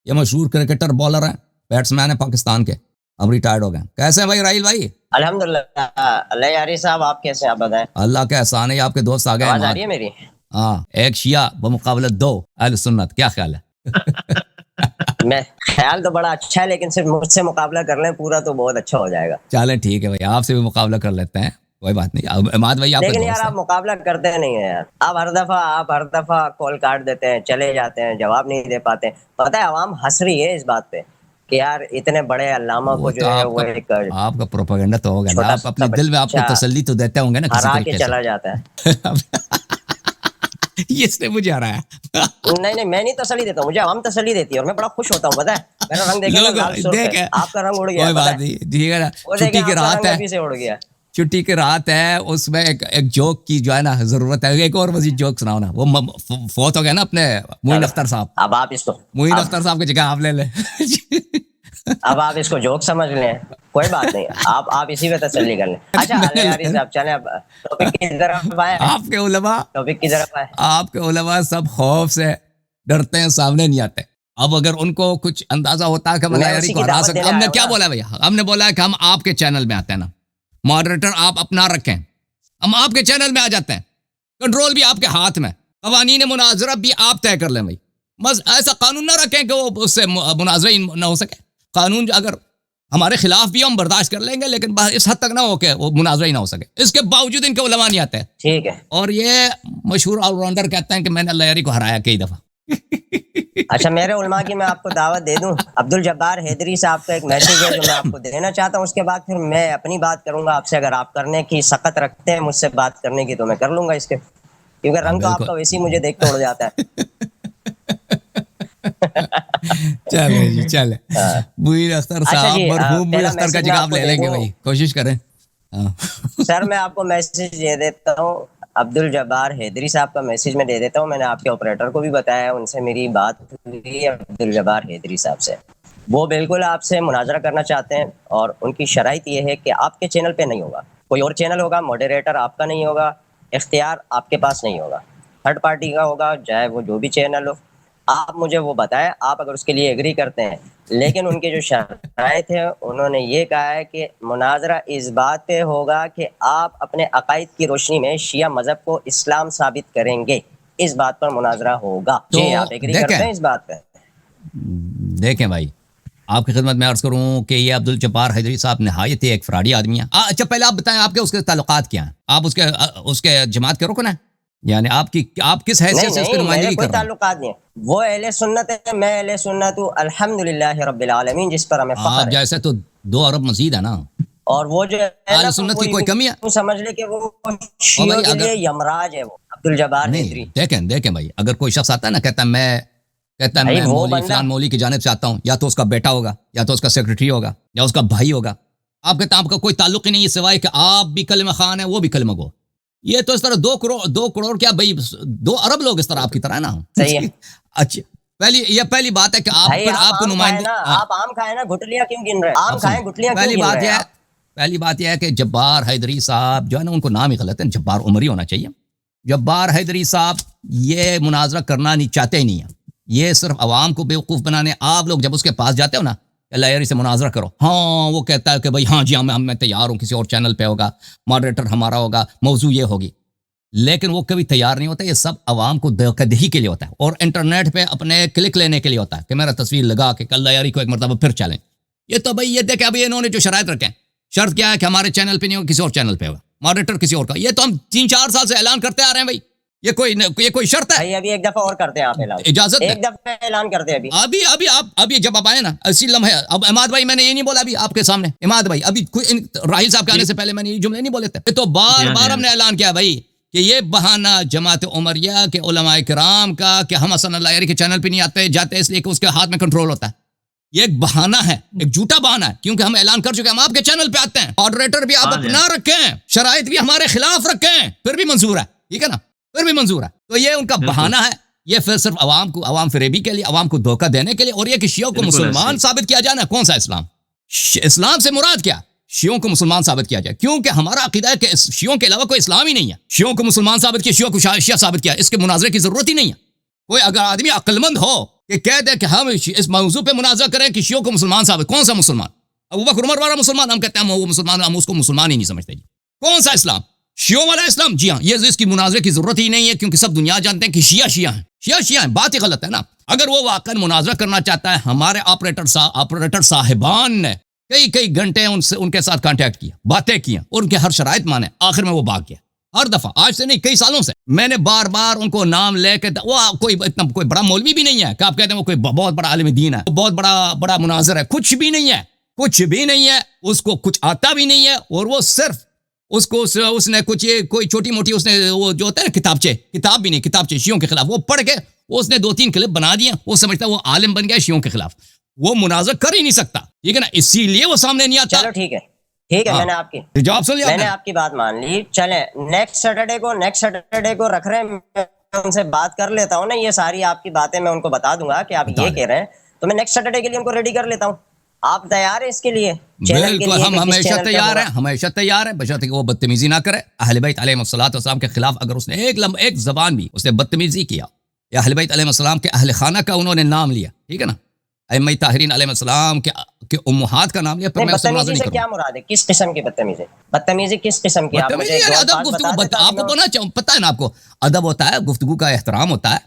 یہ مشہور cricketer bowler ہیں, بیٹسمین ہیں پاکستان کے, اب ریٹائرڈ ہو گئے. کیسے ہیں بھائی راہیل بھائی؟ الحمدللہ. اللہ یاری صاحب آپ کیسے ہیں, آپ بتائیں. اللہ کا احسان ہے, آپ کے دوست آ گئے. آواز آ رہی ہے میری؟ ہاں, ایک شیعہ بمقابلہ 2 اہل سنت, کیا خیال ہے؟ میں خیال تو بڑا اچھا ہے, لیکن صرف مجھ سے مقابلہ کر لیں پورا تو بہت اچھا ہو جائے گا. چلیں ٹھیک ہے بھائی, آپ سے بھی مقابلہ کر لیتے ہیں, کوئی بات نہیں. عماد بھائی آپ کے لیکن یار دوست آپ ہیں. مقابلہ کرتے نہیں ہیں یار. آپ ہر دفعہ کال کاٹ دیتے ہیں, چلے جاتے ہیں, جواب نہیں دے پاتے. پتہ ہے عوام ہنس رہی ہے اس بات پہ کہ یار اتنے بڑے علامہ کو وہ تو جو ہے وہ ایک آپ کا پروپیگنڈا تو ہوگا نا, چھوٹا آپ اپنے سا دل میں آپ کو بچہ تسلی تو دیتے ہوں گے نا کسی ہرا کے طریقے سے. چلا جاتا ہے. یہ اس نے مجھے آ رہا ہے. نہیں میں نہیں تسلی دیتا ہوں, مجھے عوام تسلی دیتی ہے اور میں بڑا خوش ہوتا ہوں. پتہ ہے میرا رنگ دیکھیں نا, لوگ لال سرخ ہے, دیکھ, آپ کا رنگ اڑ گیا ہے. کوئی پتہ بات ہے نہیں, ٹھیک ہے نا. وہ چھٹی دیکھیں کی آپ کا رات رنگ ہے, ابھی سے اڑ گیا. چھٹی کی رات ہے, اس میں ایک جوک کی جو ہے نا ضرورت ہے. ایک اور مزید جوک سناؤ نا. وہ فوت ہو گئے نا اپنے معین اختر صاحب. اب آپ اس کو معین اختر صاحب کی جگہ آپ لے لیں. اب آپ اس کو جوک سمجھ لیں, کوئی بات نہیں, آپ اسی پہ تسلی کر لیں. اچھا علی صاحب چلیں اب ٹاپک کی طرف آئیں. آپ کے علماء, ٹاپک کی طرف آئیں. آپ کے علماء سب خوف سے ڈرتے ہیں, سامنے نہیں آتے. اب اگر ان کو کچھ اندازہ ہوتا ہے کہ میں ملائری اسی کو کی ہرا دعوت سکتے, دینے ہم نے آیا کیا ہوں بولا بھیا, ہم نے بولا کہ ہم آپ کے چینل میں آتے ہیں نا, ماڈریٹر آپ اپنا رکھیں, ہم آپ کے چینل میں آ جاتے ہیں, کنٹرول بھی آپ کے ہاتھ میں, قوانین مناظرہ بھی آپ طے کر لیں بھائی. بس ایسا قانون نہ رکھیں کہ وہ اس سے مناظرہ ہی نہ ہو سکے. قانون اگر ہمارے خلاف بھی ہم برداشت کر لیں گے, لیکن اس حد تک نہ ہو کہ وہ مناظرہ ہی نہ ہو سکے. اس کے باوجود ان کے علماء نہیں آتے. ٹھیک ہے. اور یہ مشہور آل راؤنڈر کہتے ہیں کہ میں نے لائری کو ہرایا کئی دفعہ. اچھا میرے علماء کی میں آپ کو دعوت دے دوں. عبد الجبار حیدری صاحب کا ایک میسج ہے جو میں آپ کو دینا چاہتا ہوں, اس کے بعد پھر میں اپنی بات کروں گا آپ سے. اگر آپ کرنے کی سخت رکھتے ہیں مجھ سے بات کرنے کی تو میں کر لوں گا اس کے, کیونکہ رنگ تو آپ کا ویسے ہی مجھے دیکھ کے اڑ جاتا ہے. چلے جی چلے, معین اختر صاحب, مرحوم معین اختر کا جگہ آپ لے لیں گے بھائی, کوشش کریں. سر میں آپ کو میسج دے دیتا ہوں, عبد الجبار حیدری صاحب کا میسج میں دے دیتا ہوں. میں نے آپ کے آپریٹر کو بھی بتایا, ان سے میری بات ہوئی عبد الجبار حیدری صاحب سے. وہ بالکل آپ سے مناظرہ کرنا چاہتے ہیں, اور ان کی شرائط یہ ہے کہ آپ کے چینل پہ نہیں ہوگا, کوئی اور چینل ہوگا, ماڈریٹر آپ کا نہیں ہوگا, اختیار آپ کے پاس نہیں ہوگا, تھرڈ پارٹی کا ہوگا, چاہے وہ جو بھی چینل ہو. آپ مجھے وہ بتائیں, آپ اگر اس کے لیے ایگری کرتے ہیں. لیکن ان کے جو شرائط ہیں, انہوں نے یہ کہا ہے کہ مناظرہ اس بات پہ ہوگا کہ آپ اپنے عقائد کی روشنی میں شیعہ مذہب کو اسلام ثابت کریں گے. اس بات پر مناظرہ ہوگا. جی آپ ایگری کرتے ہیں اس بات پہ؟ دیکھیں بھائی, آپ کی خدمت میں عرض کروں کہ یہ عبد الجبار حیدری صاحب نہایت ہی ایک فراڈی آدمی ہے. اچھا پہلے آپ بتائیں آپ کے اس کے تعلقات کیا ہیں, آپ اس کے جماعت کے رکن ہیں, یعنی آپ کس حیثیت سے اس کی نمائندگی کر رہے ہیں؟ کوئی تعلقات نہیں ہے. وہ اہل سنت ہے, میں اہل سنت ہوں, الحمدللہ رب العالمین, جس پر ہمیں فخر ہے. آپ جیسے تو 2 ارب مزید ہے نا. اور وہ جو ہے اہل سنت کی کوئی کمی ہے؟ سمجھ لے کہ وہ شیعوں کے لیے یمراج ہے. وہ عبد الجبار حیدری. دیکھیں بھائی, اگر کوئی شخص آتا ہے نا, کہتا ہے میں مولوی فلان مولوی کی جانب سے آتا ہوں, یا تو اس کا بیٹا ہوگا, یا تو اس کا سیکریٹری ہوگا, یا اس کا بھائی ہوگا. آپ کہتے ہیں آپ کا کوئی تعلق ہی نہیں ہے سوائے کہ آپ بھی کلمہ خان ہیں, وہ بھی کلمہ گو. یہ تو اس طرح 2 کروڑ کیا بھائی, 2 ارب لوگ اس طرح آپ کی طرح ہے نا. صحیح ہے. اچھا پہلی بات ہے کہ آپ کو نمائندگی, آپ آم کھائیں نا, گٹلیاں کیوں گن رہے ہیں؟ آم کھائیں, گٹلیاں کیوں گن رہے ہیں؟ پہلی بات یہ ہے کہ جبار حیدری صاحب جو ہے نا, ان کو نام ہی غلط ہے, جبار عمری ہونا چاہیے. جبار حیدری صاحب یہ مناظرہ کرنا نہیں چاہتے ہی نہیں ہیں. یہ صرف عوام کو بیوقوف بنانے. آپ لوگ جب اس کے پاس جاتے ہو نا, لائری سے مناظرہ کرو, ہاں وہ کہتا ہے کہ بھائی ہاں جی میں تیار ہوں, کسی اور چینل پہ ہوگا, ماڈریٹر ہمارا ہوگا, موضوع یہ ہوگی. لیکن وہ کبھی تیار نہیں ہوتا. یہ سب عوام کو دھوکہ دہی کے لیے ہوتا ہے, اور انٹرنیٹ پہ اپنے کلک لینے کے لیے ہوتا ہے کہ میرا تصویر لگا کے کل لائری کو ایک مرتبہ پھر چلیں. یہ تو بھائی یہ دیکھیں ابھی انہوں نے جو شرائط رکھے ہیں, شرط کیا ہے کہ ہمارے چینل پہ نہیں ہوگا, کسی اور چینل پہ ہوگا, ماڈریٹر کسی اور کا. یہ تو ہم 3-4 سال سے اعلان کرتے آ رہے ہیں بھائی. یہ کوئی شرط ہے؟ ابھی ایک دفعہ اور کرتے ہیں آپ اعلان, اجازت ایک دفعہ اعلان کرتے ہیں ابھی جب آپ آئے نا, اسی لمحے. اب عماد بھائی میں نے یہ نہیں بولا ابھی آپ کے سامنے, عماد بھائی ابھی راہیل صاحب کے آنے سے پہلے میں نے یہ جملے نہیں بولے تھے. تو بار ہم نے اعلان کیا بھائی کہ یہ بہانہ جماعت عمریہ کے علماء کرام کا کہ ہم حسن لائری کے چینل پہ نہیں آتے جاتے اس لیے کہ اس کے ہاتھ میں کنٹرول ہوتا ہے, یہ ایک بہانہ ہے, ایک جھوٹا بہانہ ہے. کیونکہ ہم اعلان کر چکے ہیں ہم آپ کے چینل پہ آتے ہیں, ماڈریٹر بھی آپ اپنا رکھیں, شرائط بھی ہمارے خلاف رکھیں, پھر بھی منظور ہے. ٹھیک ہے نا, پھر بھی منظور ہے. تو یہ ان کا بہانہ ہے. یہ پھر صرف عوام فریبی کے لیے, عوام کو دھوکہ دینے کے لیے, اور یہ کہ شیعوں کو مسلمان ثابت کیا جانا. کون سا اسلام؟ اسلام سے مراد کیا؟ شیعوں کو مسلمان ثابت کیا جائے, کیونکہ ہمارا عقیدہ ہے کہ شیعوں کے علاوہ کوئی اسلام ہی نہیں ہے. شیعوں کو مسلمان ثابت کیا, شیعوں کو شیعہ ثابت کیا, اس کے مناظرے کی ضرورت ہی نہیں ہے. کوئی اگر آدمی عقل مند ہو کہ کہتے ہیں کہ ہم اس موضوع پہ مناظرہ کریں کہ شیعوں کو مسلمان ثابت. کون سا مسلمان؟ ابو بکر عمر والا مسلمان؟ ہم کہتے ہیں وہ مسلمان، ہم اس کو مسلمان ہی نہیں سمجھتے جی. کون سا اسلام؟ شیعوں والا اسلام؟ جی ہاں، یہ اس کی مناظرے کی ضرورت ہی نہیں ہے، کیونکہ سب دنیا جانتے ہیں کہ شیعہ ہیں. شیعہ ہیں، بات ہی غلط ہے نا. اگر وہ واقعا مناظرہ کرنا چاہتا ہے، ہمارے آپریٹر صاحبان نے کئی گھنٹے ان کے ساتھ کانٹیکٹ کیا، باتیں کی اور ان کے ہر شرائط مانے، آخر میں وہ بھاگ گیا. ہر دفعہ، آج سے نہیں کئی سالوں سے میں نے بار بار ان کو نام لے کے، وہ کوئی اتنا کوئی بڑا مولوی بھی نہیں ہے کہ آپ کہتے ہیں وہ کوئی بہت بڑا عالم دین ہے، بہت بڑا مناظر ہے. کچھ بھی نہیں ہے، کچھ بھی نہیں ہے. اس کو کچھ آتا بھی نہیں ہے، اور وہ صرف اس نے کچھ کوئی چھوٹی موٹی اس نے وہ جو ہوتا ہے نا کتاب بھی نہیں، کتابچے شیعوں کے خلاف وہ پڑھ کے اس نے 2-3 کلپ بنا دیے. وہ سمجھتا ہے وہ عالم بن گیا شیعوں کے خلاف. وہ مناظر کر ہی نہیں سکتا، ٹھیک ہے نا، اسی لیے وہ سامنے نہیں آتا. چلو ٹھیک ہے میں نے آپ کی جواب سن لیا، میں نے آپ کی بات مان لی. چلیں نیکسٹ سیٹرڈے کو رکھ رہے ہیں، میں ان سے بات کر لیتا ہوں نا. یہ ساری آپ کی باتیں میں ان کو بتا دوں گا کہ آپ یہ کہہ رہے ہیں، تو میں نیکسٹ سیٹرڈے کے لیے ان کو ریڈی کر لیتا ہوں. آپ تیار ہیں اس کے لیے؟ بالکل، ہم ہمیشہ تیار ہیں بشرطے کہ وہ بدتمیزی نہ کرے. اہل بیت علیہ السلام کے خلاف اگر اس نے ایک زبان بھی اس نے بدتمیزی کیا، یا اہل بیت علیہ السلام کے اہل خانہ کا انہوں نے نام لیا، ٹھیک ہے نا، ائمہ طاہرین علیہ السلام کے امہات کا نام لیا، پھر میں اس سے مناظرہ نہیں کروں. کیا مراد ہے؟ کس قسم کی بدتمیزی کس قسم کی؟ ادب گفتگو، آپ کو پتہ ہے نا، آپ کو ادب ہوتا ہے، گفتگو کا احترام ہوتا ہے،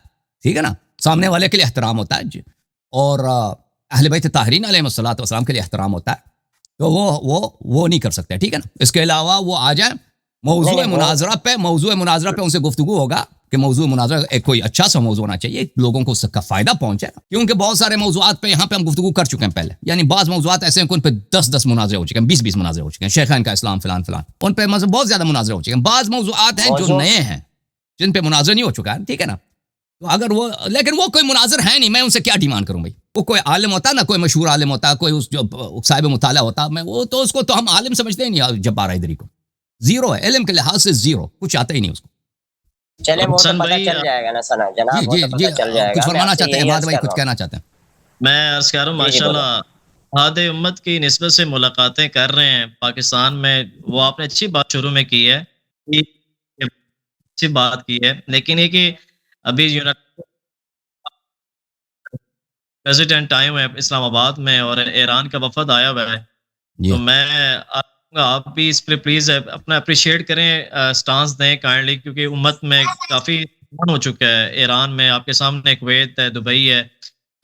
ٹھیک ہے نا، سامنے والے کے لیے احترام ہوتا ہے جی. اور اہل بیت طاہرین علیہ السلام کے لیے احترام ہوتا ہے. تو وہ نہیں کر سکتے، ٹھیک ہے نا. اس کے علاوہ وہ آ جائیں موضوع مناظرہ پہ ان سے گفتگو ہوگا کہ موضوع مناظرہ ایک کوئی اچھا سا موضوع ہونا چاہیے، لوگوں کو اس کا فائدہ پہنچے. کیونکہ بہت سارے موضوعات پہ یہاں پہ ہم گفتگو کر چکے ہیں پہلے، یعنی بعض موضوعات ایسے ہیں کہ ان پہ 10 مناظرے ہو چکے ہیں، 20 مناظرے ہو چکے ہیں. شیخین کا اسلام فلان ان پہ بہت زیادہ مناظرے ہو چکے ہیں. بعض موضوعات ہیں جو نئے ہیں جن پہ مناظرہ نہیں ہو چکا ہے، ٹھیک ہے نا. تو اگر لیکن وہ کوئی مناظر ہے نہیں، میں ان سے کیا ڈیمانڈ کروں بھائی؟ وہ کوئی عالم ہوتا نا، کوئی مشہور عالم ہوتا، کوئی اس جو صاحب مطالعہ ہوتا، میں وہ تو اس کو تو ہم عالم سمجھتے ہی نہیں. جبار حیدری کو زیرو ہے، علم کے لحاظ سے زیرو، کچھ آتا ہی نہیں اس کو. چلیں وہ تو پتہ چل جائے گا نا سنا جناب. جی کچھ فرمانا چاہتے ہیں عماد بھائی، کچھ کہنا چاہتے ہیں؟ میں عرض کر رہا ہوں ماشاءاللہ ہاد امت کی نسبت سے ملاقاتیں کر رہے ہیں پاکستان میں. وہ آپ نے اچھی بات شروع میں کی ہے، اچھی بات کی ہے، لیکن یہ کہ ابھی پریزیڈنٹ آئے ہوئے ہیں اسلام آباد میں اور ایران کا وفد آیا ہوا ہے. تو میں آپ بھی اس پہ پلیز اپنا اپریشیٹ کریں، سٹانس دیں کائنڈلی، کیونکہ امت میں کافی ہو چکا ہے. ایران میں آپ کے سامنے کویت ہے، دبئی ہے،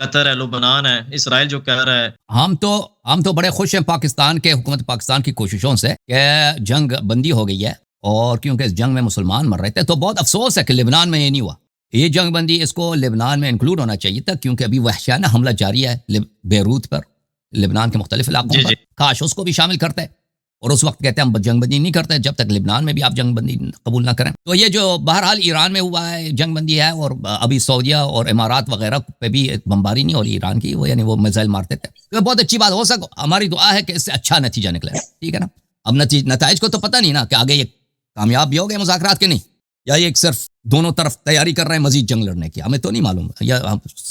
قطر ہے، لبنان ہے، اسرائیل جو کہہ رہا ہے. ہم تو بڑے خوش ہیں پاکستان کے حکومت پاکستان کی کوششوں سے کہ جنگ بندی ہو گئی ہے، اور کیونکہ اس جنگ میں مسلمان مر رہے تھے. تو بہت افسوس ہے کہ لبنان میں یہ نہیں ہوا. یہ جنگ بندی اس کو لبنان میں انکلوڈ ہونا چاہیے تھا، کیونکہ ابھی وحشیانہ حملہ جاری ہے بیروت پر، لبنان کے مختلف علاقوں پر. کاش اس کو بھی شامل کرتے، اور اس وقت کہتے ہیں ہم جنگ بندی نہیں کرتے جب تک لبنان میں بھی آپ جنگ بندی قبول نہ کریں. تو یہ جو بہرحال ایران میں ہوا ہے جنگ بندی ہے، اور ابھی سعودیہ اور امارات وغیرہ پہ بھی بمباری نہیں ہو رہی ایران کی، وہ یعنی وہ میزائل مارتے تھے. تو بہت اچھی بات ہو سکے. ہماری دعا ہے کہ اس سے اچھا نتیجہ نکلے، ٹھیک ہے نا. اب نتائج کو تو پتہ نہیں نا کہ آگے یہ کامیاب بھی ہو گئے مذاکرات کے نہیں، یا یہ صرف دونوں طرف تیاری کر رہے ہیں مزید جنگ لڑنے کی. ہمیں تو نہیں معلوم، یا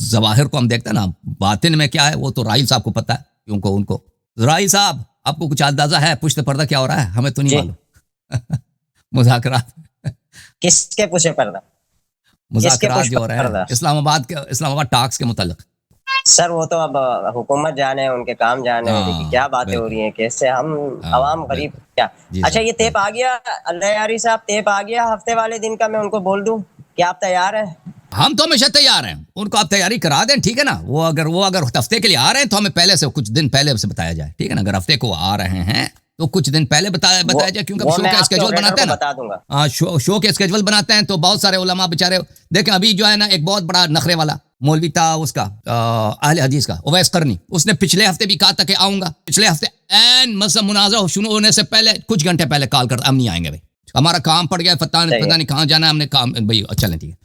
ظواہر کو ہم دیکھتے ہیں نا، باطن میں کیا ہے وہ تو راحیل صاحب کو پتہ ہے. کیونکہ ان کو راحیل صاحب آپ کو کچھ اندازہ ہے پشت پردہ کیا ہو رہا ہے؟ ہمیں تو نہیں معلوم. مذاکرات کس کے پشت پردہ؟ مذاکرات جو ہو رہے ہیں اسلام آباد ٹاکس کے متعلق. سر وہ تو اب حکومت جانے، ان کے کام جانے کہ کیا باتیں ہو رہی ہیں، کیسے ہم عوام غریب کیا. اچھا یہ ٹیپ آ گیا اللہ یاری صاحب، ٹیپ آ گیا ہفتے والے دن کا. میں ان کو بول دوں کہ آپ تیار ہیں؟ ہم تو ہمیشہ تیار ہیں، ان کو آپ تیاری کرا دیں، ٹھیک ہے نا. وہ اگر ہفتے کے لیے آ رہے ہیں تو ہمیں پہلے سے کچھ دن پہلے سے بتایا جائے، ٹھیک ہے نا. اگر ہفتے کو آ رہے ہیں تو کچھ دن پہلے بتایا جائے، کیونکہ شو کا اسکیجول بناتے ہیں نا. ہاں شو کے اسکیجول بناتے ہیں تو بہت سارے علماء بیچارے دیکھیں. ابھی جو ہے نا ایک بہت بڑا نخرے والا مولوی تھا، اس کا اہل حدیث کا اویس قرنی، اس نے پچھلے ہفتے بھی کہا تھا کہ آؤں گا. پچھلے ہفتے مثلا مناظرہ شروع ہونے سے پہلے کچھ گھنٹے پہلے کال کرتا ہم نہیں آئیں گے بھائی، ہمارا کام پڑ گیا، پتہ نہیں کہاں جانا ہے، ہم نے کام بھائی چلیں ٹھیک ہے.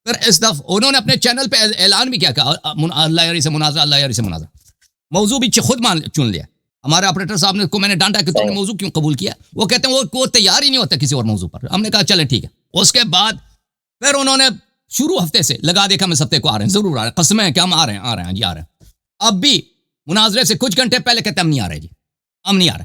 پھر اس دفعہ انہوں نے اپنے چینل پہ اعلان بھی کیا کہ اللہ یاری سے مناظرہ موضوع بھی خود چن لیا. ہمارے آپریٹر صاحب نے کو میں نے ڈانٹا کہ تم نے موضوع کیوں قبول کیا. وہ کہتے ہیں وہ تیار ہی نہیں ہوتا کسی اور موضوع پر. ہم نے کہا چلیں ٹھیک ہے. اس کے بعد پھر انہوں نے شروع ہفتے سے لگا دیکھا ہم اس ہفتے کو آ رہے ہیں، ضرور آ رہے ہیں، قسمیں کہ ہم آ رہے ہیں جی آ رہے ہیں. اب بھی مناظرے سے کچھ گھنٹے پہلے کہتے ہیں ہم نہیں آ رہے جی، ہم نہیں آ رہے.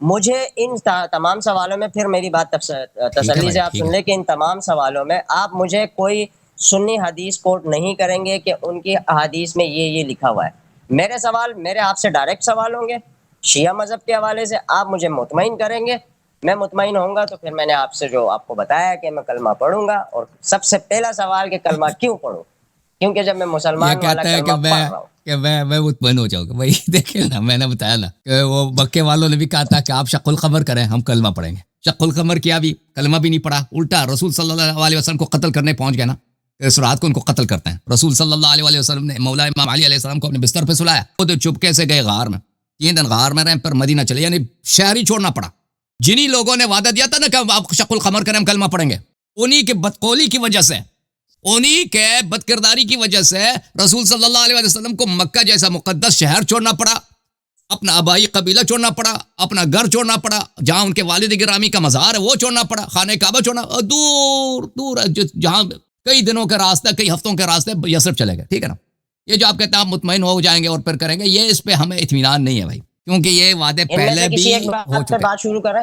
مجھے ان تمام سوالوں میں پھر میری بات تسلی سے آپ سن لیں کہ ان تمام سوالوں میں آپ مجھے کوئی سنی حدیث کوٹ نہیں کریں گے کہ ان کی احادیث میں یہ لکھا ہوا ہے. میرے سوال میرے آپ سے ڈائریکٹ سوال ہوں گے شیعہ مذہب کے حوالے سے. آپ مجھے مطمئن کریں گے, میں مطمئن ہوں گا تو پھر میں نے آپ سے جو آپ کو بتایا کہ میں کلمہ پڑھوں گا. اور سب سے پہلا سوال کہ کلمہ کیوں پڑھوں, کیونکہ جب میں مسلمان والا کلمہ پڑھ رہا ہوں کہ میں مطمئن ہو جاؤں گا. وہی دیکھیں نا, میں نے بتایا نا کہ وہ مکے والوں نے بھی کہا تھا کہ آپ شق القمر کریں, ہم کلمہ پڑھیں گے. شق القمر کیا بھی, کلمہ بھی نہیں پڑھا, الٹا رسول صلی اللہ علیہ وسلم کو قتل کرنے پہنچ گئے نا. اس رات کو ان کو قتل کرتے ہیں. رسول صلی اللہ علیہ وسلم نے مولا امام علی علیہ السلام کو اپنے بستر پہ سلایا, خود چپکے سے گئے غار میں, 3 دن غار میں رہے, پھر مدینہ چلے, یعنی شہر ہی چھوڑنا پڑا. جنہی لوگوں نے وعدہ دیا تھا نا کہ آپ شق القمر کریں, ہم کلمہ پڑھیں گے, انہی کے بدقولی کی وجہ سے, انہی کے بد کرداری کی وجہ سے رسول صلی اللہ علیہ وسلم کو مکہ جیسا مقدس شہر چھوڑنا پڑا, اپنا آبائی قبیلہ چھوڑنا پڑا, اپنا گھر چھوڑنا پڑا, جہاں ان کے والد گرامی کا مزار ہے وہ چھوڑنا پڑا, خانہ کعبہ چھوڑنا, دور دور جہاں کئی دنوں کا راستہ, کئی ہفتوں کے راستے, یثرب چلے گئے. ٹھیک ہے نا. یہ جو آپ کہتے ہیں آپ مطمئن ہو جائیں گے اور پھر کریں گے, یہ اس پہ ہمیں اطمینان نہیں ہے بھائی, کیونکہ یہ وعدے پہلے بھی ہو چکے. بات شروع کریں.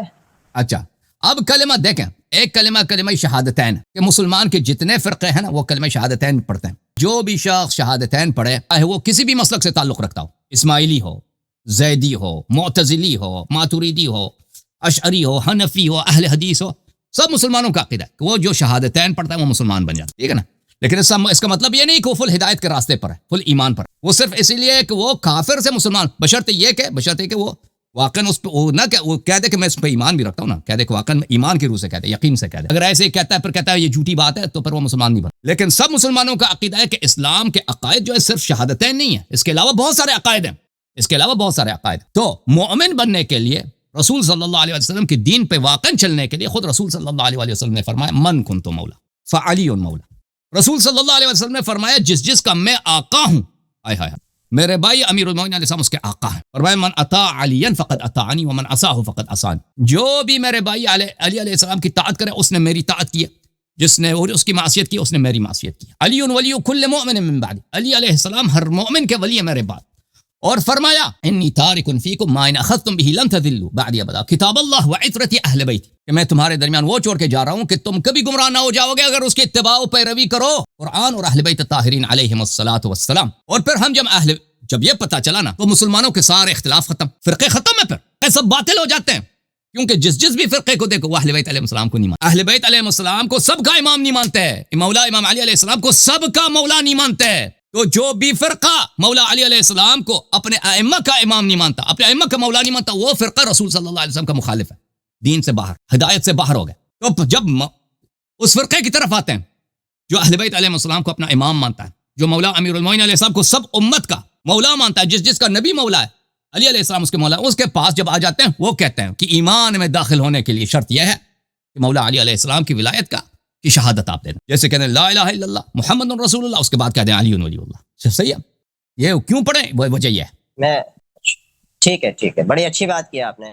اچھا, اب کلمہ دیکھیں, ایک کلمہ شہادتین, کہ مسلمان کے جتنے فرقے ہیں نا وہ کلمہ شہادتین پڑھتے ہیں. جو بھی شخص شہادتین پڑھے, چاہے وہ کسی بھی مسلک سے تعلق رکھتا ہو, اسماعیلی ہو, زیدی ہو, معتزلی ہو, ماتوریدی ہو, اشعری ہو, حنفی ہو, اہل حدیث ہو, سب مسلمانوں کا عقیدہ ہے کہ وہ جو شہادتین پڑھتا ہے وہ مسلمان بن جاتا ہے. ٹھیک ہے نا. لیکن اس کا مطلب یہ نہیں کہ وہ فل ہدایت کے راستے پر ہے, فل ایمان پر. وہ صرف اسی لیے کہ وہ کافر سے مسلمان, بشرط یہ کہ وہ واقعاً اس پہ نہ کہ وہ کہہ دے کہ میں اس پہ ایمان بھی رکھتا ہوں نا, کہہ دے کہ واقعاً ایمان کی روح سے کہہ دے, یقین سے کہہ دے. اگر ایسے ہی کہتا ہے پھر کہتا ہے یہ جھوٹی بات ہے, تو پھر وہ مسلمان نہیں بنتا. لیکن سب مسلمانوں کا عقیدہ ہے کہ اسلام کے عقائد جو ہے صرف شہادتین نہیں ہے, اس کے علاوہ بہت سارے عقائد ہیں, اس کے علاوہ بہت سارے عقائد. تو مومن بننے کے لیے رسول صلی اللہ علیہ وسلم کے دین پہ واقعاً چلنے کے لیے خود رسول صلی اللہ علیہ وسلم نے فرمایا من کنت مولا فعلی مولا. رسول صلی اللہ علیہ وسلم نے فرمایا جس کا میں آقا ہوں, آئے ہائے, میرے بھائی امیر المومنین علیہ السلام اس کے آقا ہیں. فرمایا من اطاع علیا فقد اطاعنی ومن عصاہ فقد عصانی. جو بھی میرے بھائی علی علیہ السلام کی طاعت کرے اس نے میری طاعت کی, جس نے اس کی معصیت کی اس نے میری معصیت کی. علی ولی کل مؤمن من بعد, علی علیہ السلام ہر مومن کے ولی ہے میرے بعد. اور فرمایا انی تارک فیکم ما ان اخذتم به لن تضلوا بعد ابدا کتاب اللہ وعترتی اہل بیت, کہ میں تمہارے درمیان وہ چھوڑ کے جا رہا ہوں کہ تم کبھی گمراہ نہ ہو جاؤ گے اگر اس کی اتباع و پیروی کرو, قرآن اور اہل بیت الطاہرین علیہم الصلاۃ والسلام. اور پھر ہم جب یہ پتہ چلا نا تو مسلمانوں کے سارے اختلاف ختم, فرقے ختم ہے, پھر سب باطل ہو جاتے ہیں. کیونکہ جس بھی فرقے کو دیکھو وہ اہل بیت علیہ السلام کو نہیں مانتے, اہل بیت علیہ السلام کو سب کا امام نہیں مانتے, مولا امام علی علیہ السلام کو سب کا مولا نہیں مانتے. تو جو بھی فرقہ مولا علی علیہ السلام کو اپنے ائمہ کا امام نہیں مانتا, اپنے ائمہ کا مولا نہیں مانتا, وہ فرقہ رسول صلی اللہ علیہ وسلم کا مخالف ہے, دین سے باہر, ہدایت سے باہر ہو گئے. تو جب اس فرقے کی طرف آتے ہیں جو اہل بیت علیہ السلام کو اپنا امام مانتا ہے, جو مولا امیر المومنین علیہ السلام کو سب امت کا مولا مانتا ہے, جس کا نبی مولا ہے, علی علیہ السلام اس کے مولا, اس کے پاس جب آ جاتے ہیں وہ کہتے ہیں کہ ایمان میں داخل ہونے کے لیے شرط یہ ہے کہ مولا علی علیہ السلام کی ولایت کی شہادت آپ دیں. جیسے کہتے ہیں لا الہ الا اللہ محمد رسول اللہ, اس کے بعد کہتے ہیں علی ولی اللہ. صحیح ہے. یہ کیوں پڑھیں, وجہ یہ ہے. ٹھیک ہے, بڑی اچھی بات کی آپ نے.